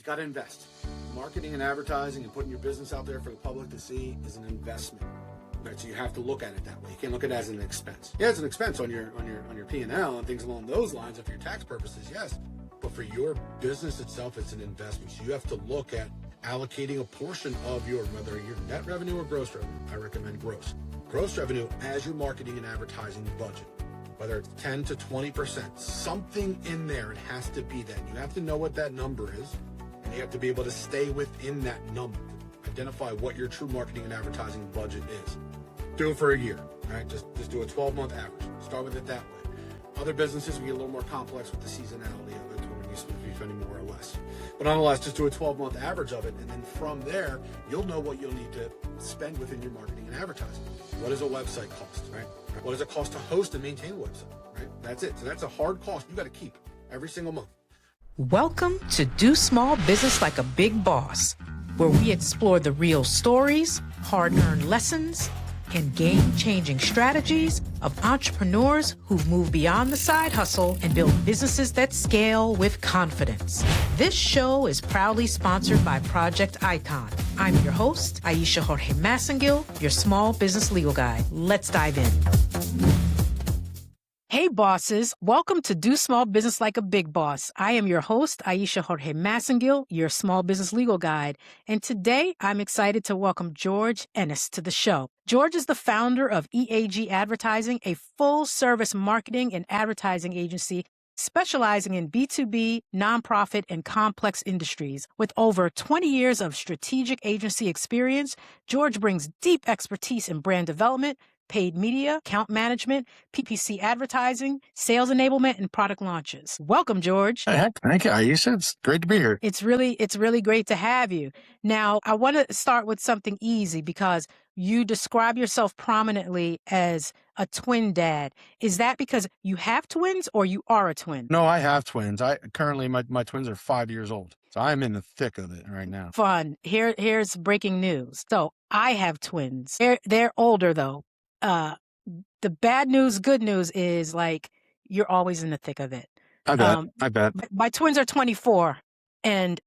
got to invest. Marketing and advertising and putting your business out there for the public to see is an investment. Right? So you have to look at it that way. You can't look at it as an expense. Yeah, it's an expense on your P&L and things along those lines. For your tax purposes, yes. But for your business itself, it's an investment. So you have to look at allocating a portion of whether your net revenue or gross revenue. I recommend gross. Gross revenue as your marketing and advertising budget. Whether it's 10 to 20%, something in there, it has to be that. You have to know what that number is, and you have to be able to stay within that number. Identify what your true marketing and advertising budget is. Do it for a year, right? Just do a 12-month average. Start with it that way. Other businesses, we get a little more complex with the seasonality of it, when you're spending more or less. But nonetheless, just do a 12-month average of it, and then from there, you'll know what you'll need to spend within your marketing and advertising. What does a website cost, right? What does it cost to host and maintain a website, right? That's it. So that's a hard cost you got to keep every single month. Welcome to Do Small Business Like a Big Boss, where we explore the real stories, hard-earned lessons, and game-changing strategies of entrepreneurs who've moved beyond the side hustle and built businesses that scale with confidence. This show is proudly sponsored by Project Icon. I'm your host, Aisha Jorge Massengill, your small business legal guide. Let's dive in. Hey bosses, welcome to Do Small Business Like a Big Boss. I am your host, Aisha Jorge Massengill, your small business legal guide. And today I'm excited to welcome George Ennis to the show. George is the founder of EAG Advertising, a full-service marketing and advertising agency specializing in B2B, nonprofit, and complex industries. With over 20 years of strategic agency experience, George brings deep expertise in brand development, paid media, account management, PPC advertising, sales enablement, and product launches. Welcome, George. Thank you, Aisha. It's great to be here. It's really great to have you. Now, I want to start with something easy because you describe yourself prominently as a twin dad. Is that because you have twins or you are a twin? No, I have twins. Currently my twins are 5 years old. So I'm in the thick of it right now. Fun. Here's breaking news. So I have twins. They're older though. The bad news, good news is like you're always in the thick of it. I bet. My twins are 24 and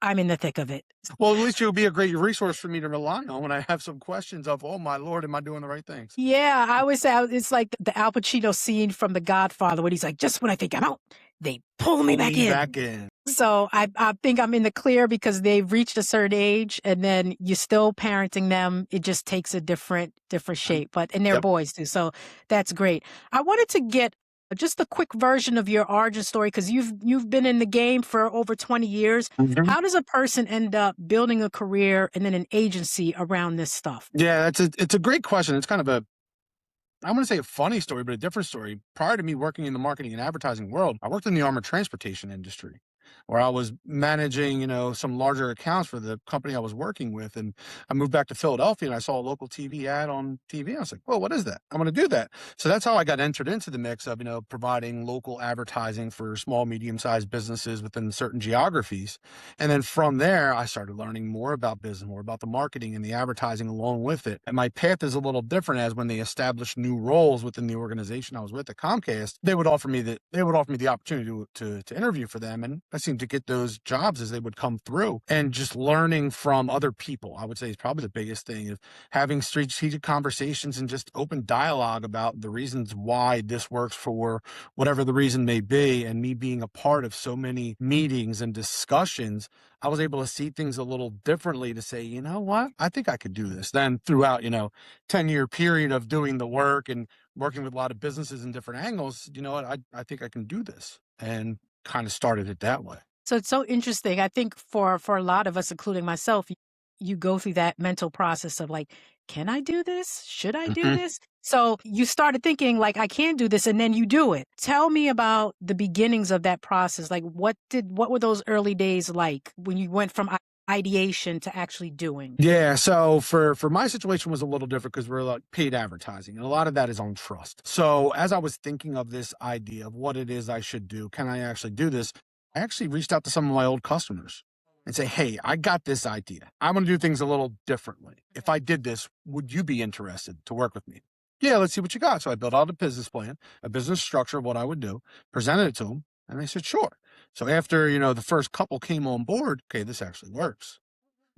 I'm in the thick of it. Well, at least you'll be a great resource for me to rely on when I have some questions of, oh my Lord, am I doing the right things? Yeah, I always say it's like the Al Pacino scene from The Godfather when he's like, just when I think I'm out, they pull me back in. So I think I'm in the clear because they've reached a certain age and then you're still parenting them. It just takes a different shape, and they're boys too. So that's great. I wanted to get just a quick version of your origin story because you've been in the game for over 20 years. Mm-hmm. How does a person end up building a career and then an agency around this stuff? Yeah, it's a great question. It's kind of I want to say a funny story, but a different story. Prior to me working in the marketing and advertising world, I worked in the armored transportation industry, where I was managing, some larger accounts for the company I was working with. And I moved back to Philadelphia and I saw a local TV ad on TV. I was like, well, what is that? I'm going to do that. So that's how I got entered into the mix of, providing local advertising for small, medium-sized businesses within certain geographies. And then from there, I started learning more about business, more about the marketing and the advertising along with it. And my path is a little different as when they established new roles within the organization I was with at Comcast, they would offer me the opportunity to interview for them. And I seemed to get those jobs as they would come through, and just learning from other people, I would say, is probably the biggest thing, of having strategic conversations and just open dialogue about the reasons why this works for whatever the reason may be. And me being a part of so many meetings and discussions, I was able to see things a little differently to say, you know what, I think I could do this. Then throughout, 10-year period of doing the work and working with a lot of businesses in different angles, you know what, I think I can do this, and kind of started it that way. So it's so interesting. I think for a lot of us, including myself, you go through that mental process of like, can I do this? Should I do this? So you started thinking like, I can do this, and then you do it. Tell me about the beginnings of that process. Like what were those early days like when you went from ideation to actually doing? Yeah. So for my situation was a little different because we're like paid advertising, and a lot of that is on trust. So as I was thinking of this idea of what it is I should do, can I actually do this? I actually reached out to some of my old customers and say, hey, I got this idea. I'm going to do things a little differently. If I did this, would you be interested to work with me? Yeah, let's see what you got. So I built out a business plan, a business structure of what I would do, presented it to them, and they said, sure. So after, the first couple came on board, okay, this actually works.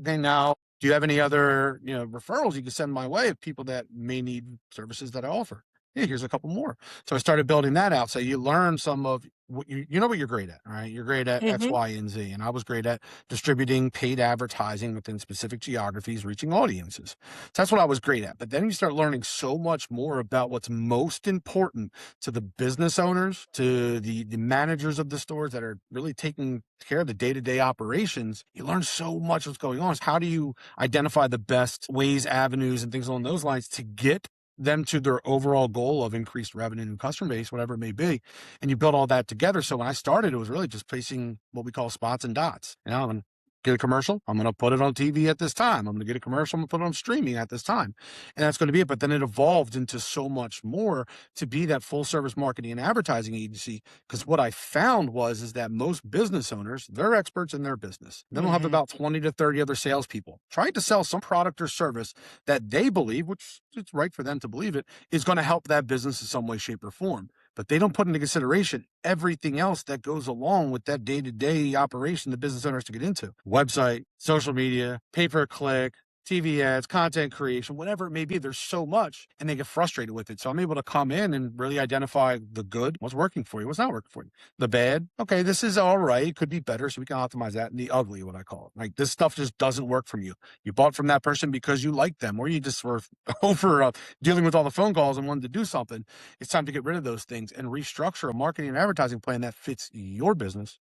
Okay, now, do you have any other, referrals you can send my way of people that may need services that I offer? Yeah, here's a couple more. So I started building that out. So you learn some of what you know what you're great at, all right? You're great at X, Hmm. Y, and Z. And I was great at distributing paid advertising within specific geographies, reaching audiences. So that's what I was great at. But then you start learning so much more about what's most important to the business owners, to the managers of the stores that are really taking care of the day-to-day operations. You learn so much what's going on. How do you identify the best ways, avenues, and things along those lines to get them to their overall goal of increased revenue and customer base, whatever it may be. And you build all that together. So when I started, it was really just placing what we call spots and dots. I'm going to get a commercial. I'm going to put it on TV at this time. I'm going to get a commercial. I'm going to put it on streaming at this time. And that's going to be it. But then it evolved into so much more to be that full service marketing and advertising agency. Because what I found is that most business owners, they're experts in their business. Then they'll have about 20 to 30 other salespeople trying to sell some product or service that they believe, which it's right for them to believe it, is going to help that business in some way, shape, or form. But they don't put into consideration everything else that goes along with that day-to-day operation the business owner has to get into. Website, social media, pay-per-click, TV ads, content creation, whatever it may be. There's so much, and they get frustrated with it. So I'm able to come in and really identify the good, what's working for you, what's not working for you. The bad, okay, this is all right. It could be better, so we can optimize that. And the ugly, what I call it. Like, this stuff just doesn't work for you. You bought from that person because you like them, or you just were over dealing with all the phone calls and wanted to do something. It's time to get rid of those things and restructure a marketing and advertising plan that fits your business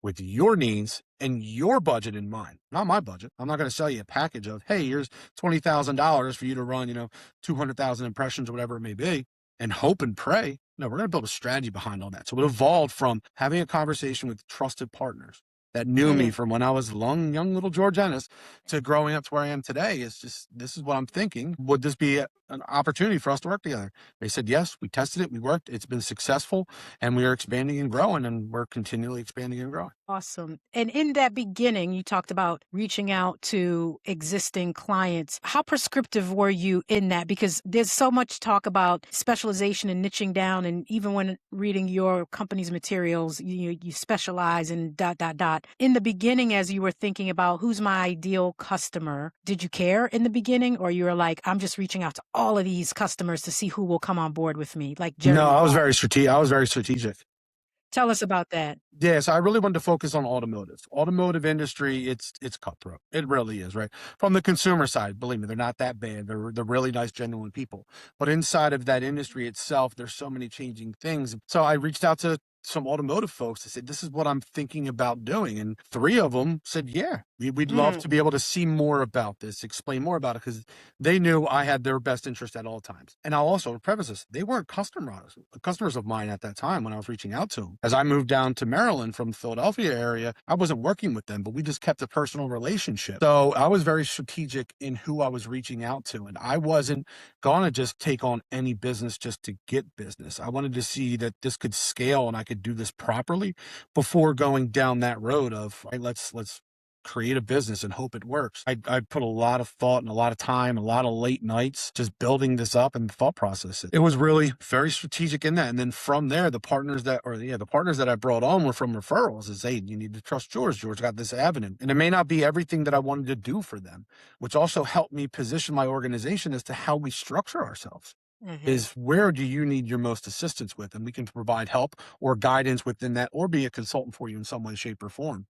with your needs and your budget in mind, not my budget. I'm not going to sell you a package of, hey, here's $20,000 for you to run, 200,000 impressions or whatever it may be, and hope and pray. No, we're going to build a strategy behind all that. So it evolved from having a conversation with trusted partners that knew me from when I was young little George Ennis to growing up to where I am today. It's just, this is what I'm thinking. Would this be an opportunity for us to work together? They said, yes, we tested it. We worked. It's been successful, and we are expanding and growing, and we're continually expanding and growing. Awesome. And in that beginning, you talked about reaching out to existing clients. How prescriptive were you in that? Because there's so much talk about specialization and niching down. And even when reading your company's materials, you specialize in ... In the beginning, as you were thinking about who's my ideal customer, did you care in the beginning? Or you were like, I'm just reaching out to all of these customers to see who will come on board with me? Like Jeremy. No, I was very strategic. Tell us about that. Yeah, so I really wanted to focus on automotive industry. It's cutthroat. It really is, right? From the consumer side, believe me, they're not that bad. They're really nice, genuine people. But inside of that industry itself, there's so many changing things. So I reached out to some automotive folks that said, this is what I'm thinking about doing. And 3 of them said, yeah, we'd love to be able to see more about this, explain more about it, because they knew I had their best interest at all times. And I'll also preface this, they weren't customers of mine at that time when I was reaching out to them. As I moved down to Maryland from the Philadelphia area, I wasn't working with them, but we just kept a personal relationship. So I was very strategic in who I was reaching out to. And I wasn't going to just take on any business just to get business. I wanted to see that this could scale and I could do this properly before going down that road of, right, let's create a business and hope it works. I put a lot of thought and a lot of time, a lot of late nights just building this up and the thought process. It was really very strategic in that. And then from there, the partners that I brought on were from referrals. Is, hey, you need to trust George. George got this avenue. And it may not be everything that I wanted to do for them, which also helped me position my organization as to how we structure ourselves. Is where do you need your most assistance with? And we can provide help or guidance within that, or be a consultant for you in some way, shape, or form.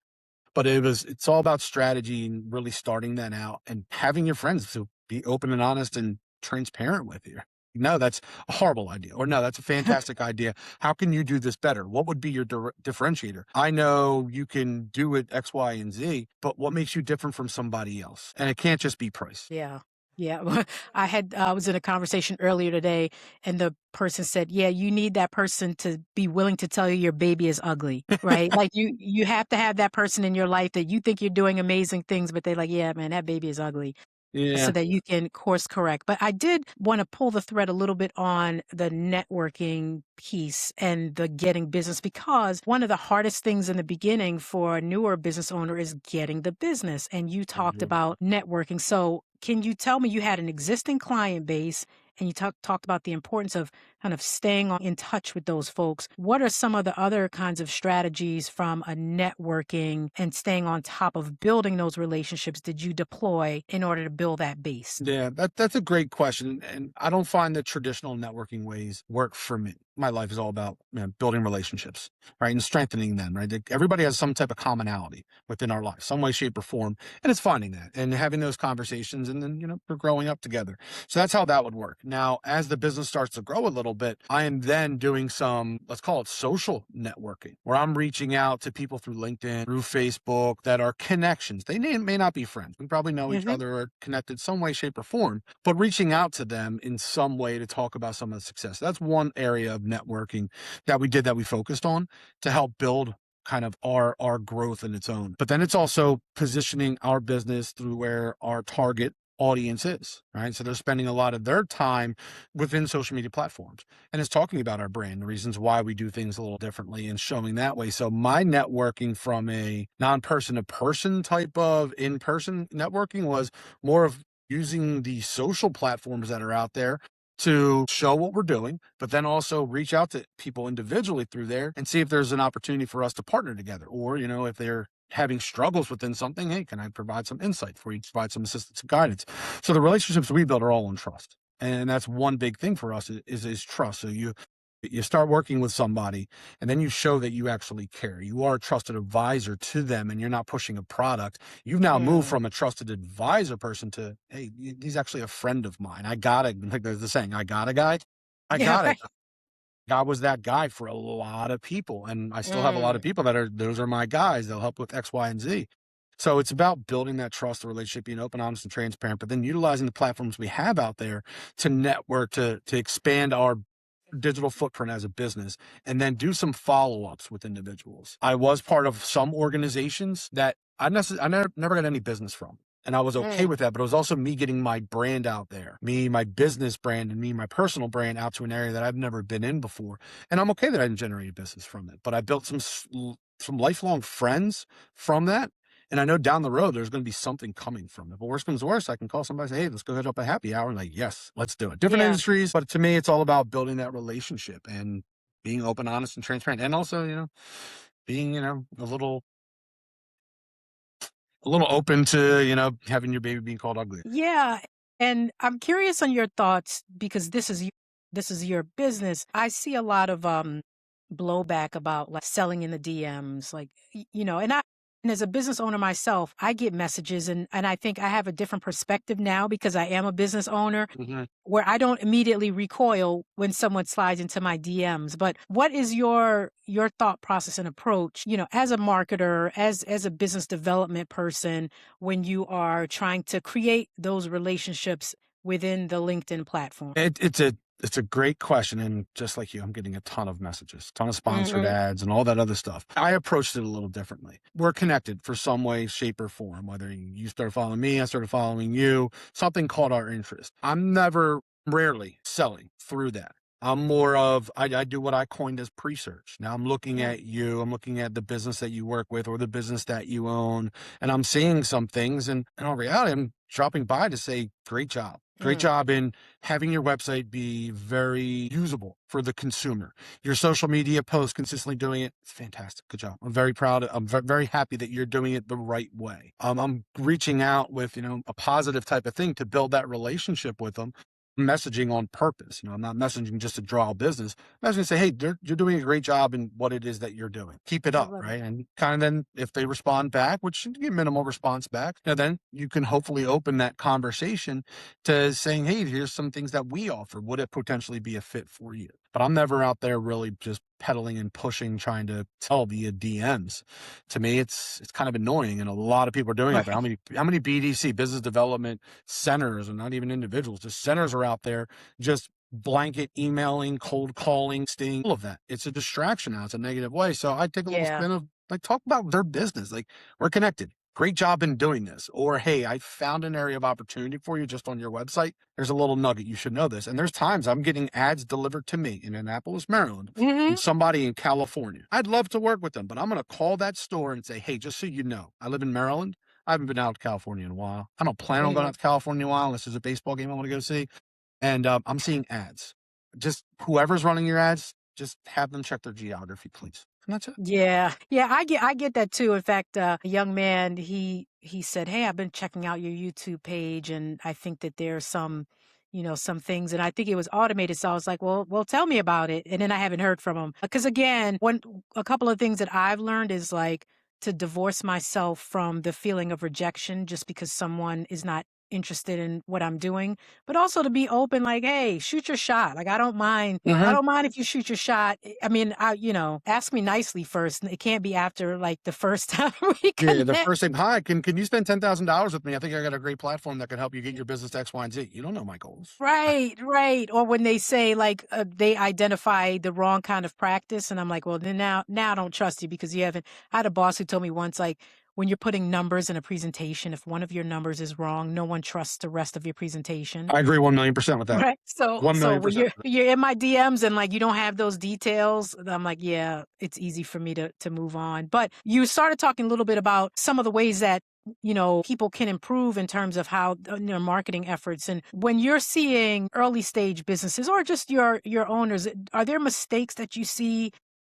But it's all about strategy and really starting that out and having your friends to be open and honest and transparent with you. No, that's a horrible idea. Or no, that's a fantastic idea. How can you do this better? What would be your differentiator? I know you can do it X, Y, and Z, but what makes you different from somebody else? And it can't just be price. Yeah. Yeah. I was in a conversation earlier today, and the person said, yeah, you need that person to be willing to tell you your baby is ugly, right? Like you have to have that person in your life that you think you're doing amazing things, but they're like, yeah, man, that baby is ugly. So Yeah. that you can course correct. But I did want to pull the thread a little bit on the networking piece and the getting business, because one of the hardest things in the beginning for a newer business owner is getting the business. And you talked about networking. So can you tell me, you had an existing client base and you talked about the importance of kind of staying in touch with those folks, what are some of the other kinds of strategies from a networking and staying on top of building those relationships did you deploy in order to build that base? Yeah, that's a great question. And I don't find the traditional networking ways work for me. My life is all about, building relationships, right? And strengthening them, right? Everybody has some type of commonality within our life, some way, shape, or form. And it's finding that and having those conversations, and then, we're growing up together. So that's how that would work. Now, as the business starts to grow a little bit, I am then doing some, let's call it social networking, where I'm reaching out to people through LinkedIn, through Facebook, that are connections. They may not be friends. We probably know each Hmm. other or connected some way, shape, or form, but reaching out to them in some way to talk about some of the success. That's one area of networking that we focused on to help build kind of our growth in its own. But then it's also positioning our business through where our target audience is, right? So they're spending a lot of their time within social media platforms, and it's talking about our brand, the reasons why we do things a little differently, and showing that way. So my networking from a non-person to person type of in-person networking was more of using the social platforms that are out there to show what we're doing, but then also reach out to people individually through there and see if there's an opportunity for us to partner together. Or, if they're having struggles within something, hey, can I provide some insight for you, provide some assistance and guidance? So the relationships we build are all on trust. And that's one big thing for us is trust. So you start working with somebody, and then you show that you actually care. You are a trusted advisor to them, and you're not pushing a product. You've now moved Mm. from a trusted advisor person to, hey, he's actually a friend of mine. I got it. Like there's the saying, I got a guy. I Yeah, got it. right. I was that guy for a lot of people, and I still have a lot of Mm. people those are my guys. They'll help with X, Y, and Z. So it's about building that trust, the relationship, being open, honest, and transparent, but then utilizing the platforms we have out there to network, to expand our digital footprint as a business, and then do some follow-ups with individuals. I was part of some organizations that I never got any business from. And I was okay Mm. with that, but it was also me getting my brand out there, my business brand, and my personal brand out to an area that I've never been in before. And I'm okay that I didn't generate a business from it, but I built some lifelong friends from that. And I know down the road there's going to be something coming from it. But worst comes to worst, I can call somebody and say, hey, let's go hit up a happy hour. And like, yes, let's do it. Different Yeah. industries, but to me, it's all about building that relationship and being open, honest, and transparent. And also, being, a little open to, having your baby being called ugly. Yeah, and I'm curious on your thoughts because this is your business. I see a lot of blowback about like selling in the DMs, like and as a business owner myself, I get messages and I think I have a different perspective now because I am a business owner Mhm. where I don't immediately recoil when someone slides into my DMs. But what is your thought process and approach, as a marketer, as a business development person, when you are trying to create those relationships within the LinkedIn platform? It's a great question, and just like you, I'm getting a ton of messages, ton of sponsored Hmm. ads, and all that other stuff. I approached it a little differently. We're connected for some way, shape, or form. Whether you started following me, I started following you, something caught our interest. Rarely selling through that. I'm more of I do what I coined as presearch. Now I'm looking Mm. at you, I'm looking at the business that you work with or the business that you own, and I'm seeing some things, and in all reality, I'm dropping by to say, great job. Great Mm. job in having your website be very usable for the consumer. Your social media posts, consistently doing it, it's fantastic. Good job. I'm very proud. I'm very happy that you're doing it the right way. I'm reaching out with, a positive type of thing to build that relationship with them. Messaging on purpose. I'm not messaging just to draw business. I'm messaging to say, hey, you're doing a great job in what it is that you're doing. Keep it I up, love it. right? And kind of then if they respond back, which should get minimal response back, then you can hopefully open that conversation to saying, hey, here's some things that we offer. Would it potentially be a fit for you? But I'm never out there really just peddling and pushing, trying to sell via DMs. To me, it's kind of annoying, and a lot of people are doing out there. Right. How many BDC, business development centers, and not even individuals, just centers are out there just blanket emailing, cold calling, sting, all of that. It's a distraction now. It's a negative way. So I take a little Yeah. spin of like talk about their business. Like we're connected. Great job in doing this. Or, hey, I found an area of opportunity for you just on your website. There's a little nugget. You should know this. And there's times I'm getting ads delivered to me in Annapolis, Maryland, from Hmm. somebody in California. I'd love to work with them, but I'm going to call that store and say, hey, just so you know, I live in Maryland. I haven't been out to California in a while. I don't plan on going Hmm. out to California in a while unless there's a baseball game I want to go see. And I'm seeing ads. just whoever's running your ads, just have them check their geography, please. And that's it. Yeah. Yeah, I get that too. In fact, a young man, he said, "Hey, I've been checking out your YouTube page and I think that there's some, some things." And I think it was automated. So I was like, "Well, tell me about it." And then I haven't heard from him. Because again, a couple of things that I've learned is like to divorce myself from the feeling of rejection just because someone is not interested in what I'm doing, but also to be open, like, hey, shoot your shot. Like, I don't mind. I Mhm. don't mind if you shoot your shot. I mean, ask me nicely first. It can't be after like the first time we Yeah, the connect. first thing, "Hi, can you spend $10,000 with me? I think I got a great platform that could help you get your business to X, Y, and Z." You don't know my goals. Right, right. Or when they say like they identify the wrong kind of practice, and I'm like, well, then now I don't trust you because you haven't. I had a boss who told me once, like when you're putting numbers in a presentation, if one of your numbers is wrong, no one trusts the rest of your presentation. I agree 1,000,000% with that. Right. So when 1,000,000%. you're in my DMs and like you don't have those details, I'm like, yeah, it's easy for me to move on. But you started talking a little bit about some of the ways that people can improve in terms of how their marketing efforts. And when you're seeing early stage businesses or just your owners, are there mistakes that you see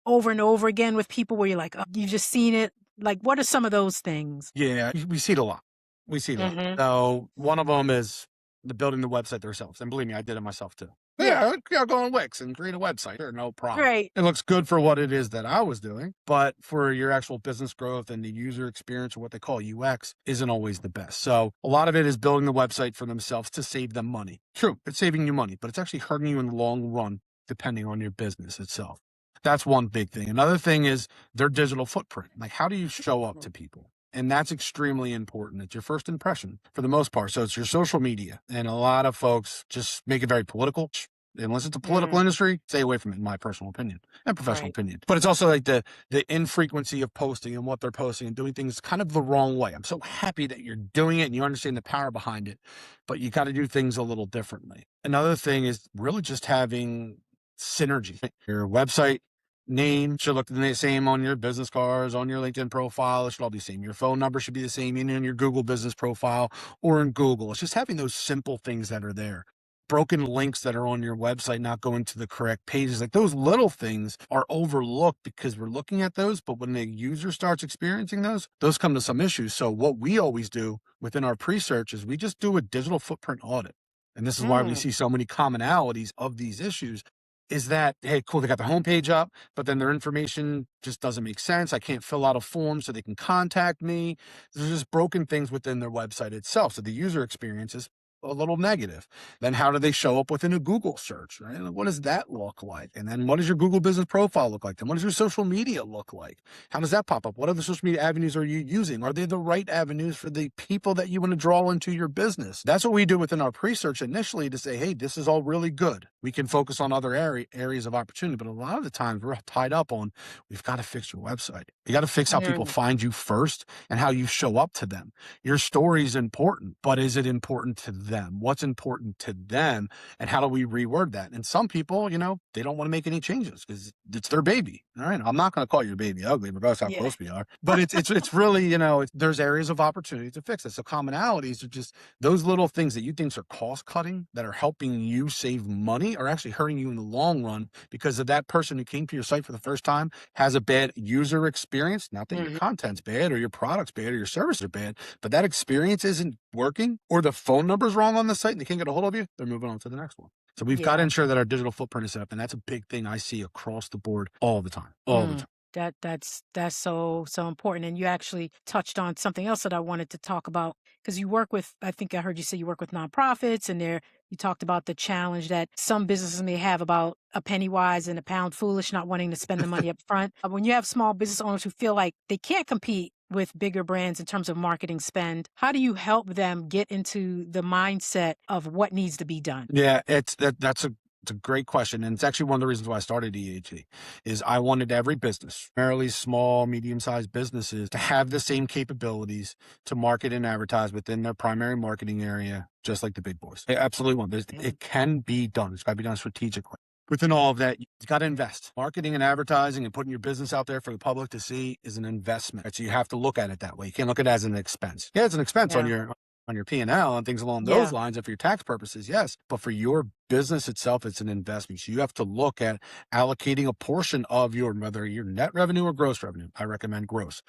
over and over again with people where you're like, oh, you've just seen it? Like, what are some of those things? Yeah, we see it a lot. We see it a lot. Hmm. So one of them is the building the website themselves, and believe me, I did it myself too. Yeah. Yeah, go on Wix and create a website. Sure, no problem. Right. It looks good for what it is that I was doing, but for your actual business growth and the user experience or what they call UX isn't always the best. So a lot of it is building the website for themselves to save them money. True, it's saving you money, but it's actually hurting you in the long run, depending on your business itself. That's one big thing. Another thing is their digital footprint. Like, how do you show up to people? And that's extremely important. It's your first impression for the most part. So it's your social media. And a lot of folks just make it very political. Unless it's a political Mm, industry, stay away from it, in my personal opinion and professional right. opinion. But it's also like the infrequency of posting and what they're posting and doing things kind of the wrong way. I'm so happy that you're doing it and you understand the power behind it, but you got to do things a little differently. Another thing is really just having synergy. Your website name should look the same on your business cards, on your LinkedIn profile. It should all be the same. Your phone number should be the same in your Google business profile or in Google. It's just having those simple things that are there. Broken links that are on your website not going to the correct pages. Like those little things are overlooked because we're looking at those, but when the user starts experiencing those come to some issues. So what we always do within our pre-search is we just do a digital footprint audit. And this is why we Mm, see so many commonalities of these issues is that, hey, cool, they got the homepage up, but then their information just doesn't make sense. I can't fill out a form so they can contact me. There's just broken things within their website itself. So the user experience is a little negative. Then how do they show up within a Google search, right? Like, what does that look like? And then what does your Google business profile look like? Then what does your social media look like? How does that pop up? What other social media avenues are you using? Are they the right avenues for the people that you want to draw into your business? That's what we do within our pre-search initially to say, hey, this is all really good. We can focus on other areas of opportunity, but a lot of the times we're tied up on, we've got to fix your website. You got to fix how people mm, find you first and how you show up to them. Your story is important, but is it important to them? What's important to them? And how do we reword that? And some people, they don't want to make any changes because it's their baby. All right. I'm not going to call your baby ugly, regardless how yeah. close we are. But it's really, there's areas of opportunity to fix it. So commonalities are just those little things that you think are cost cutting that are helping you save money are actually hurting you in the long run because of that person who came to your site for the first time has a bad user experience. Not that your Mhm. content's bad or your product's bad or your services are bad, but that experience isn't working or the phone number's wrong on the site and they can't get a hold of you, they're moving on to the next one. So we've got to Yeah. ensure that our digital footprint is set up. And that's a big thing I see across the board all the time, all the Mm. time. That's so important. And you actually touched on something else that I wanted to talk about because you work with, I think I heard you say you work with nonprofits and there you talked about the challenge that some businesses may have about a penny wise and a pound foolish, not wanting to spend the money up front. When you have small business owners who feel like they can't compete with bigger brands in terms of marketing spend, how do you help them get into the mindset of what needs to be done? Yeah, it's a great question. And it's actually one of the reasons why I started EAG is I wanted every business, primarily small, medium-sized businesses, to have the same capabilities to market and advertise within their primary marketing area, just like the big boys. I absolutely want this. It can be done. It's got to be done strategically. Within all of that, you got to invest. Marketing and advertising and putting your business out there for the public to see is an investment. So you have to look at it that way. You can't look at it as an expense. Yeah, it's an expense on Yeah. your on your P&L and things along those Yeah. lines. And for your tax purposes, yes. But for your business itself, it's an investment. So you have to look at allocating a portion of your, whether your net revenue or gross revenue. I recommend gross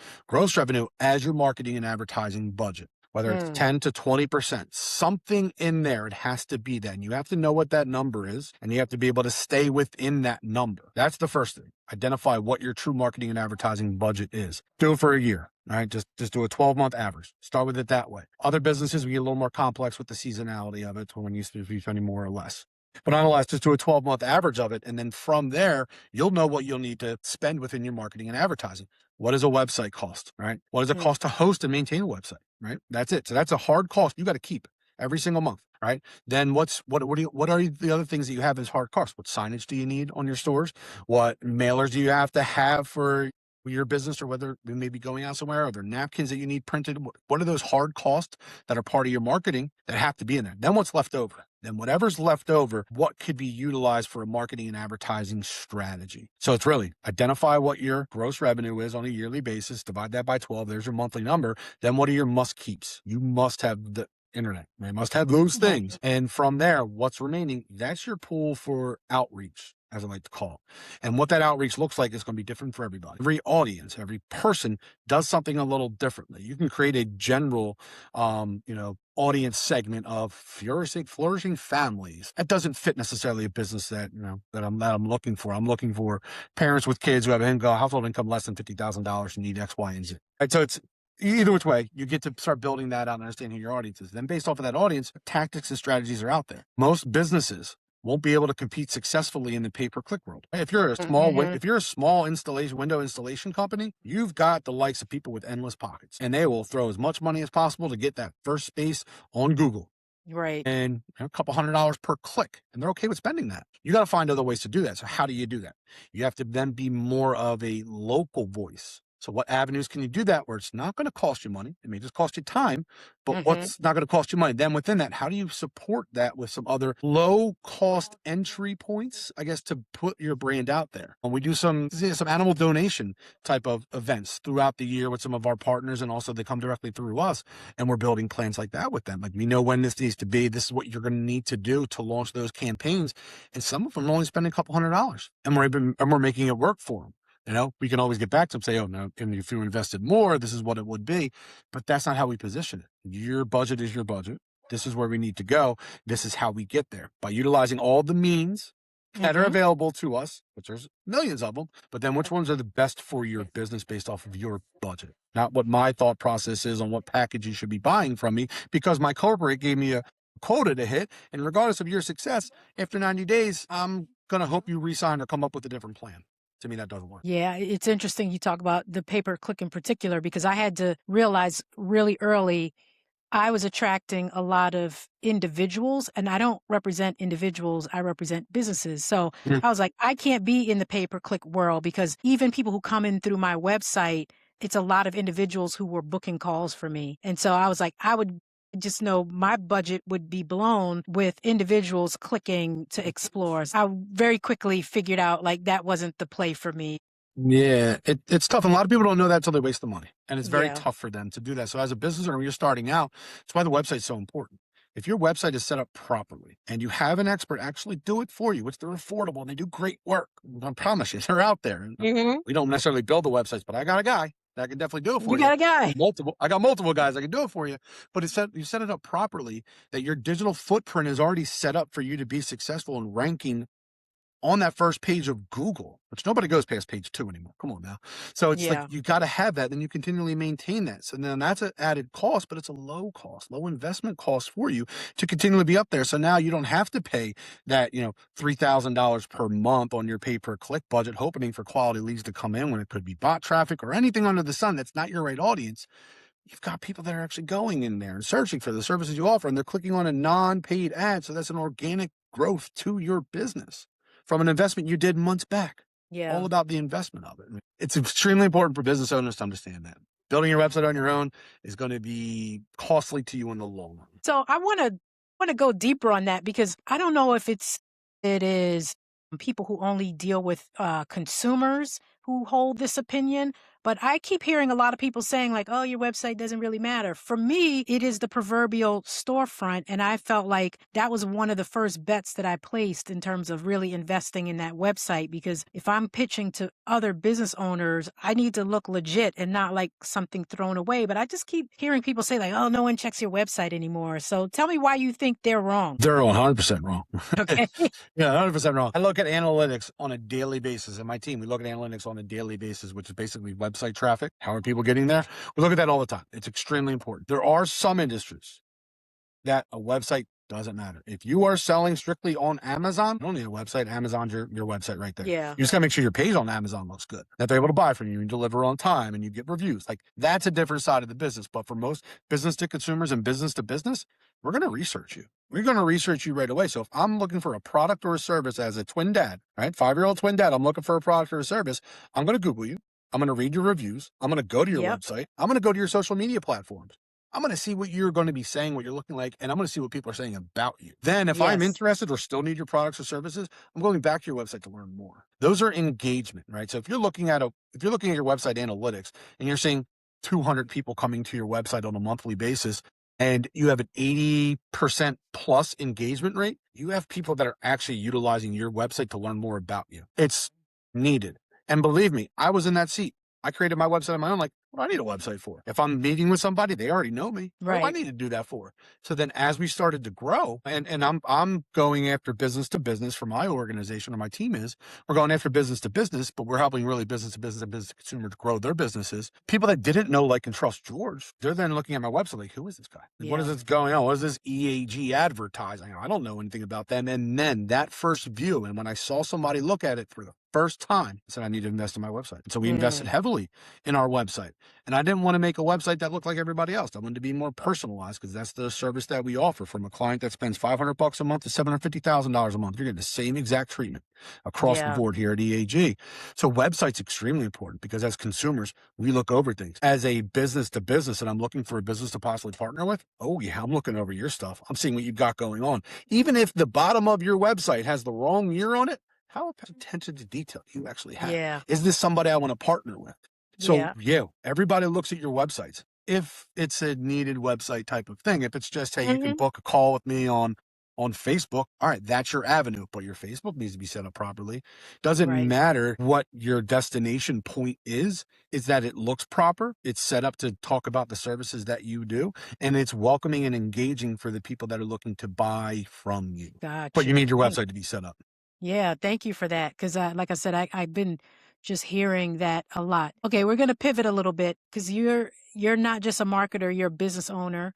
revenue as your marketing and advertising budget. Whether it's 10 to 20%, something in there, it has to be that. And you have to know what that number is, and you have to be able to stay within that number. That's the first thing. Identify what your true marketing and advertising budget is. Do it for a year. All right, just do a 12-month average. Start with it that way. Other businesses, we get a little more complex with the seasonality of it, when you be spending more or less. But nonetheless, just do a 12-month average of it. And then from there, you'll know what you'll need to spend within your marketing and advertising. What does a website cost, right? What does it cost to host and maintain a website, right? That's it. So that's a hard cost you got to keep every single month, right? Then what are the other things that you have as hard costs? What signage do you need on your stores? What mailers do you have to have for your business, or whether we may be going out somewhere? Are there napkins that you need printed? What are those hard costs that are part of your marketing that have to be in there? Then what's left over? Then whatever's left over, what could be utilized for a marketing and advertising strategy? So it's really identify what your gross revenue is on a yearly basis, divide that by 12, there's your monthly number. Then what are your must keeps? You must have the internet. You must have those things. And from there, what's remaining, that's your pool for outreach, as I like to call it. And what that outreach looks like is going to be different for everybody. Every audience, every person does something a little differently. You can create a general, audience segment of flourishing families. That doesn't fit necessarily a business that I'm looking for. I'm looking for parents with kids who have household income less than $50,000 and need X, Y, and Z. Right? So it's either which way, you get to start building that out and understand who your audience is. Then based off of that audience, tactics and strategies are out there. Most businesses won't be able to compete successfully in the pay-per-click world. If you're a small window installation company, you've got the likes of people with endless pockets, and they will throw as much money as possible to get that first space on Google. Right. And a couple $100 per click, and they're okay with spending that. You got to find other ways to do that. So how do you do that? You have to then be more of a local voice. So what avenues can you do that where it's not going to cost you money? It may just cost you time, but what's not going to cost you money? Then within that, how do you support that with some other low cost entry points, I guess, to put your brand out there? And we do some animal donation type of events throughout the year with some of our partners, and also they come directly through us, and we're building plans like that with them. Like, we know when this needs to be, this is what you're going to need to do to launch those campaigns. And some of them are only spending a couple $100, and we're making it work for them. We can always get back to them, say, oh, no, and if you invested more, this is what it would be. But that's not how we position it. Your budget is your budget. This is where we need to go. This is how we get there, by utilizing all the means that are available to us, which there's millions of them. But then which ones are the best for your business based off of your budget? Not what my thought process is on what package you should be buying from me, because my corporate gave me a quota to hit. And regardless of your success, after 90 days, I'm going to hope you resign or come up with a different plan. To me, that doesn't work. Yeah, it's interesting you talk about the pay-per-click in particular, because I had to realize really early I was attracting a lot of individuals, and I don't represent individuals, I represent businesses. So I was like, I can't be in the pay-per-click world, because even people who come in through my website, it's a lot of individuals who were booking calls for me. And so I was like, I would just know my budget would be blown with individuals clicking to explore. So I very quickly figured out like that wasn't the play for me. Yeah, it's tough. And a lot of people don't know that until they waste the money. And it's very tough for them to do that. So as a business owner, when you're starting out, that's why the website's so important. If your website is set up properly and you have an expert actually do it for you, which they're affordable and they do great work, I promise you, they're out there. We don't necessarily build the websites, but I got a guy that can definitely do it for you. You got a guy. I got multiple guys that can do it for you. But you set it up properly, that your digital footprint is already set up for you to be successful in ranking on that first page of Google, which nobody goes past page 2 anymore. Come on now. So it's like, you got to have that, then you continually maintain that. So then that's an added cost, but it's a low investment cost for you to continually be up there. So now you don't have to pay that, $3,000 per month on your pay-per-click budget, hoping for quality leads to come in when it could be bot traffic or anything under the sun that's not your right audience. You've got people that are actually going in there and searching for the services you offer, and they're clicking on a non-paid ad. So that's an organic growth to your business from an investment you did months back. All about the investment of it. It's extremely important for business owners to understand that. Building your website on your own is going to be costly to you in the long run. So I want to go deeper on that, because I don't know if it is people who only deal with consumers who hold this opinion, But I keep hearing a lot of people saying like, oh, your website doesn't really matter. For me, it is the proverbial storefront. And I felt like that was one of the first bets that I placed in terms of really investing in that website, because if I'm pitching to other business owners, I need to look legit and not like something thrown away. But I just keep hearing people say like, oh, no one checks your website anymore. So tell me why you think they're wrong. They're 100% wrong. Okay. Yeah, 100% wrong. I look at analytics on a daily basis. And my team, we look at analytics on a daily basis, which is basically website traffic. How are people getting there? We look at that all the time. It's extremely important. There are some industries that a website doesn't matter. If you are selling strictly on Amazon, you don't need a website. Amazon's your website right there. Yeah. You just gotta make sure your page on Amazon looks good, that they're able to buy from you and deliver on time and you get reviews. Like, that's a different side of the business. But for most business to consumers and business to business, we're going to research you. We're going to research you right away. So if I'm looking for a product or a service as a twin dad, right? 5-year-old twin dad, I'm looking for a product or a service. I'm going to Google you. I'm going to read your reviews. I'm going to go to your website. I'm going to go to your social media platforms. I'm going to see what you're going to be saying, what you're looking like, and I'm going to see what people are saying about you. Then if I'm interested or still need your products or services, I'm going back to your website to learn more. Those are engagement, right? So if you're looking at your website analytics and you're seeing 200 people coming to your website on a monthly basis, and you have an 80% plus engagement rate, you have people that are actually utilizing your website to learn more about you. It's needed. And believe me, I was in that seat. I created my website on my own. Like, what do I need a website for? If I'm meeting with somebody, they already know me. Right. What do I need to do that for? So then as we started to grow, and I'm going after business to business for my organization, or my team is, we're going after business to business, but we're helping really business to business and business to consumer to grow their businesses. People that didn't know, like, and trust George, they're then looking at my website like, who is this guy? What is this going on? What is this EAG Advertising? I don't know anything about them. And then that first view, and when I saw somebody look at it for the first time, I said, I need to invest in my website. And so we invested heavily in our website. And I didn't want to make a website that looked like everybody else. I wanted to be more personalized, because that's the service that we offer. From a client that spends $500 a month to $750,000 a month, you're getting the same exact treatment across the board here at EAG. So website's extremely important, because as consumers, we look over things. As a business to business, and I'm looking for a business to possibly partner with, oh yeah, I'm looking over your stuff. I'm seeing what you've got going on. Even if the bottom of your website has the wrong year on it, how attention to detail do you actually have? Yeah. Is this somebody I want to partner with? So everybody looks at your websites. If it's a needed website type of thing, if it's just, hey, you can book a call with me on Facebook, all right, that's your avenue. But your Facebook needs to be set up properly. Doesn't matter what your destination point is that it looks proper. It's set up to talk about the services that you do, and it's welcoming and engaging for the people that are looking to buy from you. Gotcha. But you need your website to be set up. Yeah, thank you for that. Because like I said, I've been just hearing that a lot. Okay, we're going to pivot a little bit, because you're not just a marketer, you're a business owner,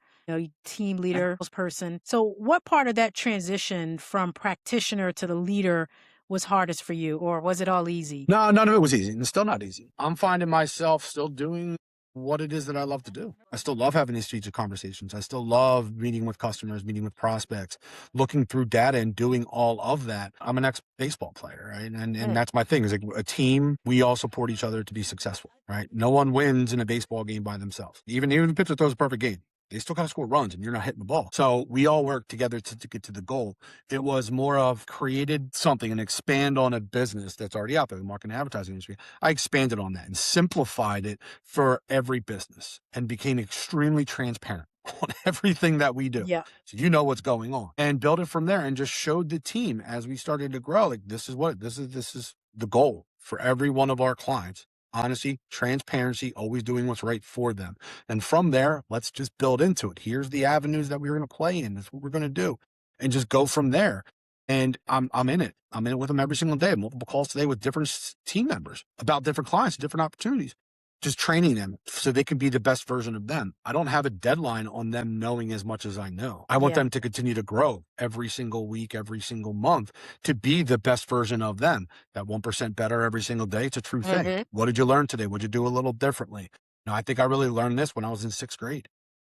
team leader, person. So what part of that transition from practitioner to the leader was hardest for you, or was it all easy? No, none of it was easy. And it's still not easy. I'm finding myself still doing what it is that I love to do. I still love having these strategic conversations. I still love meeting with customers, meeting with prospects, looking through data and doing all of that. I'm an ex-baseball player, right? And that's my thing, is like a team, we all support each other to be successful, right? No one wins in a baseball game by themselves. Even if the pitcher throws a perfect game, they still got to score runs and you're not hitting the ball. So we all work together to get to the goal. It was more of created something and expand on a business that's already out there, the marketing and advertising industry. I expanded on that and simplified it for every business and became extremely transparent on everything that we do. Yeah. So you know what's going on, and build it from there, and just showed the team as we started to grow, like, this is the goal for every one of our clients. Honesty, transparency, always doing what's right for them. And from there, let's just build into it. Here's the avenues that we're going to play in. That's what we're going to do. And just go from there. And I'm in it. I'm in it with them every single day. Multiple calls today with different team members about different clients, different opportunities. Just training them so they can be the best version of them. I don't have a deadline on them knowing as much as I know. I want them to continue to grow every single week, every single month, to be the best version of them. That 1% better every single day. It's a true thing. What did you learn today? What'd you do a little differently? Now, I think I really learned this when I was in 6th grade.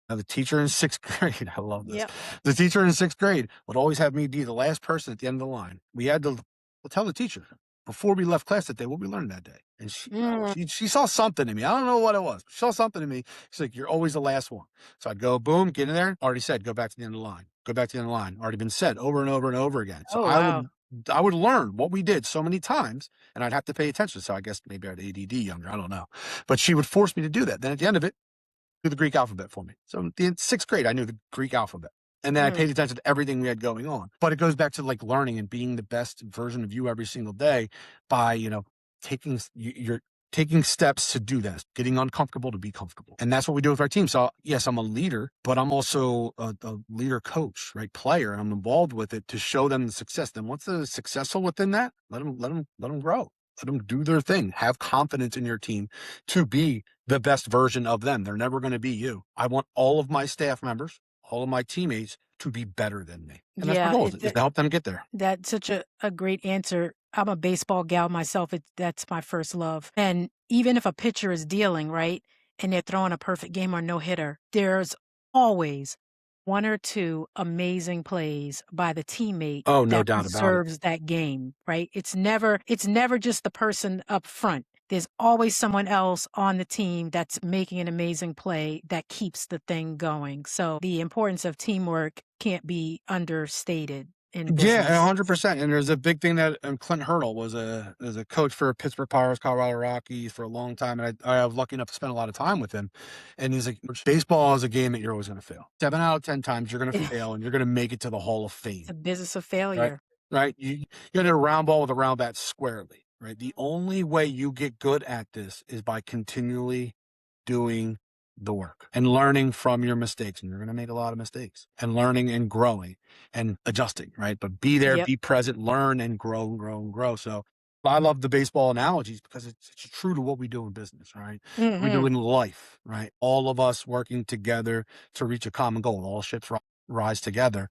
Now, the teacher in 6th grade, I love this. Yep. The teacher in 6th grade would always have me be the last person at the end of the line. We had to tell the teacher before we left class that day what we learned that day. And she saw something in me. I don't know what it was, but she saw something in me. She's like, you're always the last one. So I'd go, boom, get in there. Already said, go back to the end of the line. Go back to the end of the line. Already been said over and over and over again. So I would I would learn what we did so many times, and I'd have to pay attention. So I guess maybe I had ADD younger. I don't know. But she would force me to do that. Then at the end of it, do the Greek alphabet for me. So in the sixth grade, I knew the Greek alphabet. And then I paid attention to everything we had going on. But it goes back to like learning and being the best version of you every single day by, taking you're taking steps to do that, getting uncomfortable to be comfortable. And that's what we do with our team. So yes, I'm a leader, but I'm also a leader coach, right? Player. And I'm involved with it to show them the success. Then once they're successful within that, let them grow. Let them do their thing. Have confidence in your team to be the best version of them. They're never going to be you. I want all of my staff members, all of my teammates to be better than me. And that's my goal, is to help them get there. That's such a great answer. I'm a baseball gal myself. That's my first love. And even if a pitcher is dealing, right, and they're throwing a perfect game or no hitter, there's always one or two amazing plays by the teammate Oh, no that doubt about it. preserves that game, right? It's never just the person up front. There's always someone else on the team that's making an amazing play that keeps the thing going. So the importance of teamwork can't be understated in Yeah, business. 100%. And there's a big thing that Clint Hurdle was a coach for Pittsburgh Pirates, Colorado Rockies for a long time, and I was lucky enough to spend a lot of time with him. And he's like, baseball is a game that you're always going to fail. 7 out of 10 times you're going to fail, and you're going to make it to the Hall of Fame. It's a business of Right? failure. Right? You hit a round ball with a round bat squarely. Right? The only way you get good at this is by continually doing the work and learning from your mistakes. And you're going to make a lot of mistakes, and learning and growing and adjusting, right? But be there, Yep. be present, learn and grow and grow and grow. So I love the baseball analogies because it's true to what we do in business, right? We do in life, right? All of us working together to reach a common goal. All ships rise together.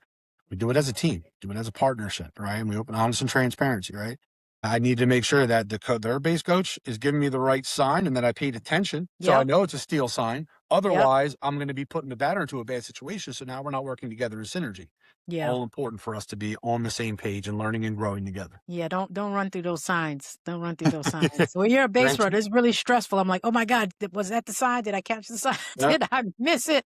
We do it as a team, do it as a partnership, right? And we open honest and transparency, right? I need to make sure that their base coach is giving me the right sign and that I paid attention. So I Yep. know it's a steal sign. Yep. Otherwise, I'm going to be putting the batter into a bad situation. So now we're not working together as synergy. Yeah. All important for us to be on the same page and learning and growing together. Yeah, don't run through those signs. Don't run through those signs. When you're a base Granted. runner, it's really stressful. I'm like, oh my God, was that the sign? Did I catch the sign? Yep. Did I miss it?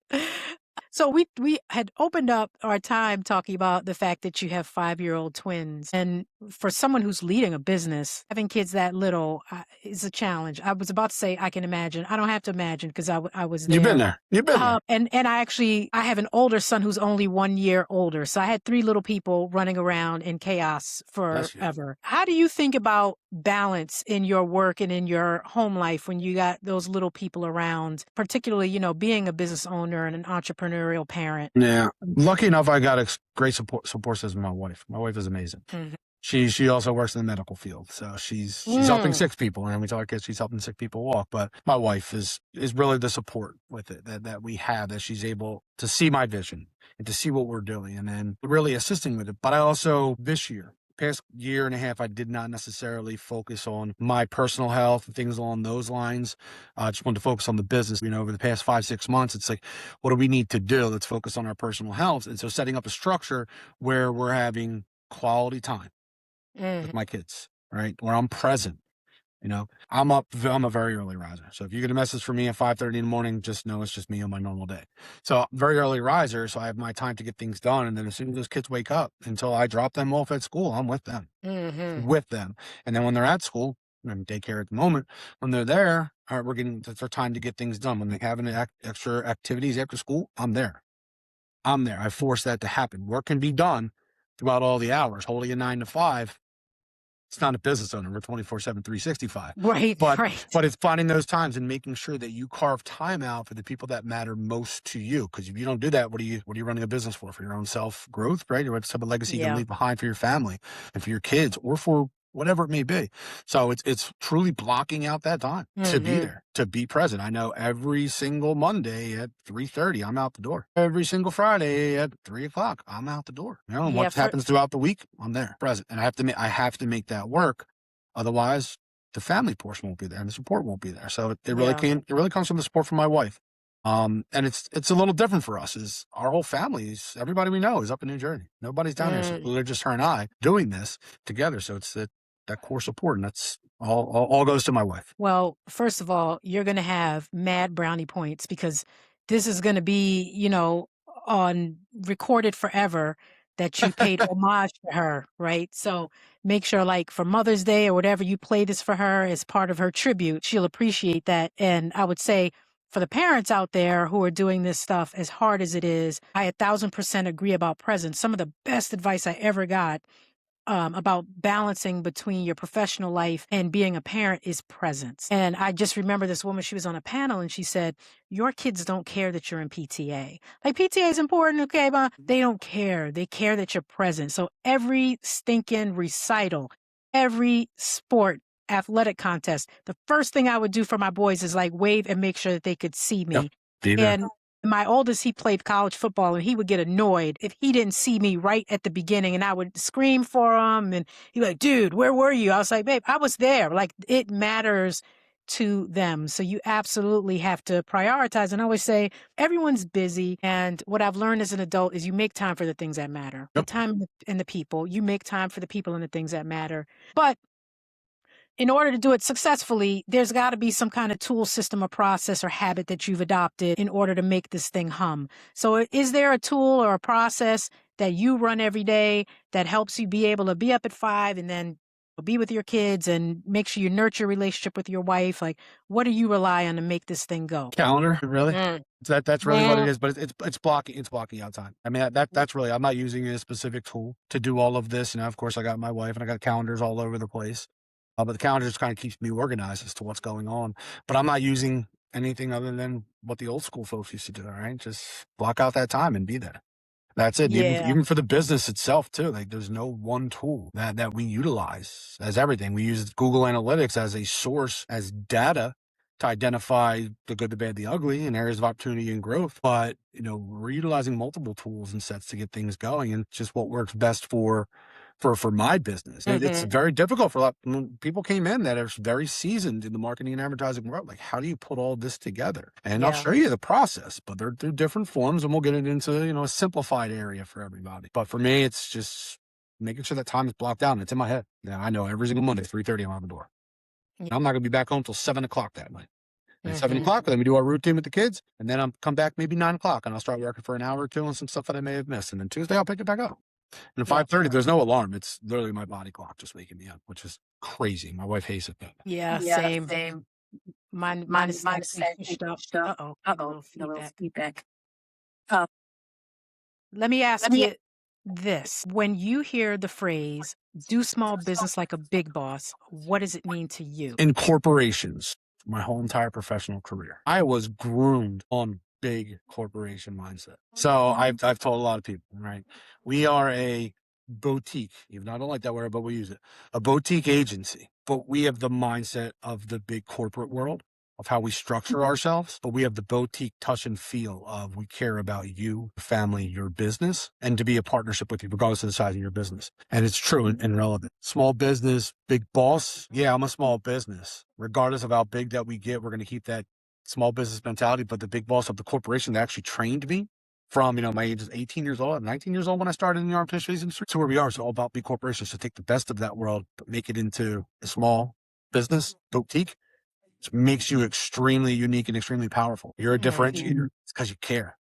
So we had opened up our time talking about the fact that you have 5-year-old twins. And for someone who's leading a business, having kids that little is a challenge. I was about to say, I can imagine. I don't have to imagine because I was there. You've been there. You've been there. And I have an older son who's only 1 year older. So I had 3 little people running around in chaos forever. How do you think about balance in your work and in your home life when you got those little people around, particularly, being a business owner and an entrepreneurial parent? Yeah. Lucky enough, I got a great support system. My wife is amazing. Mhm. She also works in the medical field. So she's helping sick people. And we tell our kids she's helping sick people walk. But my wife is really the support with it that we have, that she's able to see my vision and to see what we're doing and then really assisting with it. But I also, this year, past year and a half, I did not necessarily focus on my personal health and things along those lines. I just wanted to focus on the business. Over the past 5-6 months, it's like, what do we need to do? Let's focus on our personal health. And so setting up a structure where we're having quality time with my kids, right? Where I'm present. I'm a very early riser. So if you get a message from me at 5:30 in the morning, just know it's just me on my normal day. So very early riser. So I have my time to get things done. And then as soon as those kids wake up, until I drop them off at school, I'm with them, And then when they're at school, I'm daycare at the moment, when they're there, all right, it's their time to get things done. When they have extra activities after school, I'm there. I force that to happen. Work can be done throughout all the hours. Holding a 9 to 5. It's not a business owner. We're 24/7, 365. Right. But it's finding those times and making sure that you carve time out for the people that matter most to you. Because if you don't do that, what are you running a business for? For your own self growth, right? Or what type of legacy you can leave behind for your family and for your kids, or for whatever it may be. So it's truly blocking out that time to be there, to be present. I know every single Monday at 3:30, I'm out the door. Every single Friday at 3:00, I'm out the door. And what happens throughout the week, I'm there, present. And I have to make that work. Otherwise, the family portion won't be there and the support won't be there. So it really comes from the support from my wife. And it's a little different for us. Is our whole family, everybody we know is up in New Jersey. Nobody's down here. So they're just her and I doing this together. So it's that core support, and that's all goes to my wife. Well, first of all, you're going to have mad brownie points because this is going to be, on recorded forever. that you paid homage to her, right? So make sure, like, for Mother's Day or whatever, you play this for her as part of her tribute. She'll appreciate that. And I would say, for the parents out there who are doing this stuff, as hard as it is, I 1,000% agree about presence. Some of the best advice I ever got about balancing between your professional life and being a parent is presence. And I just remember this woman, she was on a panel and she said, your kids don't care that you're in PTA. Like, PTA is important, okay, but they don't care. They care that you're present. So every stinking recital, every sport, athletic contest, the first thing I would do for my boys is like wave and make sure that they could see me. Yep. Be there. And my oldest, he played college football, and he would get annoyed if he didn't see me right at the beginning, and I would scream for him, and he'd be like, dude, where were you? I was like, babe, I was there. Like, it matters to them. So you absolutely have to prioritize. And I always say, everyone's busy. And what I've learned as an adult is you make time for the things that matter. Yep. The time and the people. You make time for the people and the things that matter. But in order to do it successfully, there's got to be some kind of tool, system, or process or habit that you've adopted in order to make this thing hum. So is there a tool or a process that you run every day that helps you be able to be up at 5 and then be with your kids and make sure you nurture a relationship with your wife? Like, what do you rely on to make this thing go? Calendar, really? That's really what it Mm. is. But it's blocking out time. I mean, that's really, I'm not using a specific tool to do all of this. Of course, I got my wife and I got calendars all over the place. But the calendar just kind of keeps me organized as to what's going on. But I'm not using anything other than what the old school folks used to do. All right, just block out that time and be there. That's it. Yeah. Even for the business itself too. Like, there's no one tool that we utilize as everything. We use Google Analytics as a source, as data to identify the good, the bad, the ugly, and areas of opportunity and growth. But we're utilizing multiple tools and sets to get things going, and just what works best for my business. It's very difficult for a lot. People came in that are very seasoned in the marketing and advertising world. Like, how do you put all this together? And I'll show you the process, but they're different forms, and we'll get it into a simplified area for everybody. But for me, it's just making sure that time is blocked out and it's in my head. I know every single Monday, 3:30, I'm out the door. Yeah. I'm not going to be back home till 7 o'clock that night. And 7 o'clock, then we do our routine with the kids, and then I'll come back maybe 9 o'clock, and I'll start working for an hour or two on some stuff that I may have missed. And then Tuesday, I'll pick it back up. And at 5:30, there's no alarm. It's literally my body clock just waking me up, which is crazy. My wife hates it. Yeah, same. Mine is pushed up. Uh-oh, little feedback. Let me ask you this. When you hear the phrase, do small business like a big boss, what does it mean to you? In corporations, my whole entire professional career, I was groomed on big corporation mindset. So I've told a lot of people, right? We are a boutique, even though I don't like that word, but we use it. A boutique agency, but we have the mindset of the big corporate world, of how we structure ourselves, but we have the boutique touch and feel of we care about you, family, your business, and to be a partnership with you, regardless of the size of your business. And it's true and relevant. Small business, big boss. Yeah, I'm a small business. Regardless of how big that we get, we're going to keep that small business mentality. But the big boss of the corporation that actually trained me from, my age is 18 years old, 19 years old when I started in the entrepreneurship industry, to where we are. It's all about big corporations. So take the best of that world, but make it into a small business boutique. It makes you extremely unique and extremely powerful. You're a differentiator. It's because you care.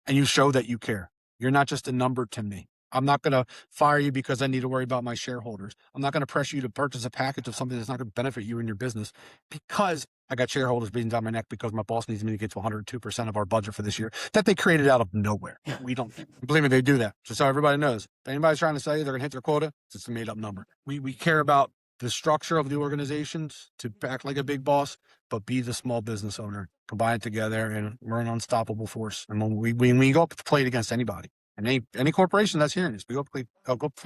And you show that you care. You're not just a number to me. I'm not going to fire you because I need to worry about my shareholders. I'm not going to pressure you to purchase a package of something that's not going to benefit you and your business because I got shareholders breathing down my neck because my boss needs me to get to 102% of our budget for this year that they created out of nowhere. We don't, believe me, they do that. Just so everybody knows, if anybody's trying to say they're going to hit their quota, it's just a made up number. We care about the structure of the organizations to act like a big boss, but be the small business owner, combine it together, and we're an unstoppable force. And when we go up to play it against anybody, and any corporation that's hearing this, we go play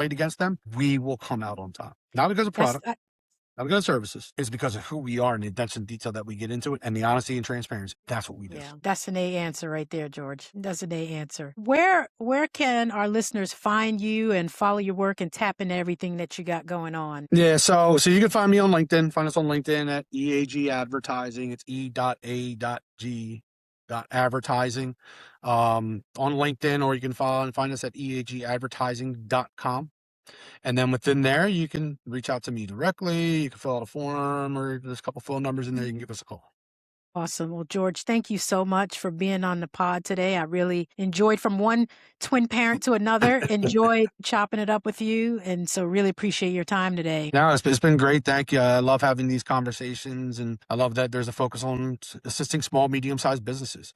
it against them, we will come out on top. Not because of product, not because of services. It's because of who we are and the attention to detail that we get into it and the honesty and transparency. That's what we do. Yeah, that's an A answer right there, George. That's an A answer. Where can our listeners find you and follow your work and tap into everything that you got going on? Yeah, so you can find me on LinkedIn. Find us on LinkedIn at EAG Advertising. It's E.A.G.Advertising on LinkedIn, or you can find us at eagadvertising.com. And then within there, you can reach out to me directly. You can fill out a form, or there's a couple phone numbers in there. You can give us a call. Awesome. Well, George, thank you so much for being on the pod today. I really enjoyed, from one twin parent to another, enjoyed chopping it up with you. And so really appreciate your time today. No, it's been great. Thank you. I love having these conversations, and I love that there's a focus on assisting small, medium-sized businesses.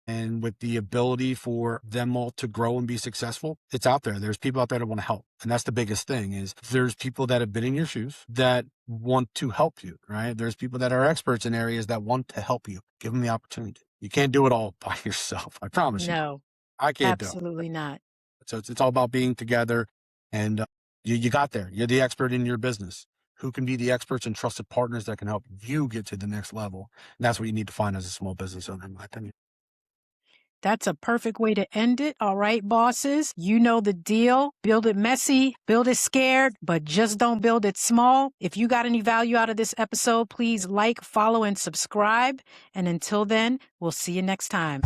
And with the ability for them all to grow and be successful, it's out there. There's people out there that want to help. And that's the biggest thing, is there's people that have been in your shoes that want to help you, right? There's people that are experts in areas that want to help you. Give them the opportunity. You can't do it all by yourself. I promise you. No, I can't do it. absolutely not. So it's all about being together, and you got there. You're the expert in your business. Who can be the experts and trusted partners that can help you get to the next level? And that's what you need to find as a small business owner, in my opinion. That's a perfect way to end it. All right, bosses, you know the deal. Build it messy, build it scared, but just don't build it small. If you got any value out of this episode, please like, follow, and subscribe. And until then, we'll see you next time.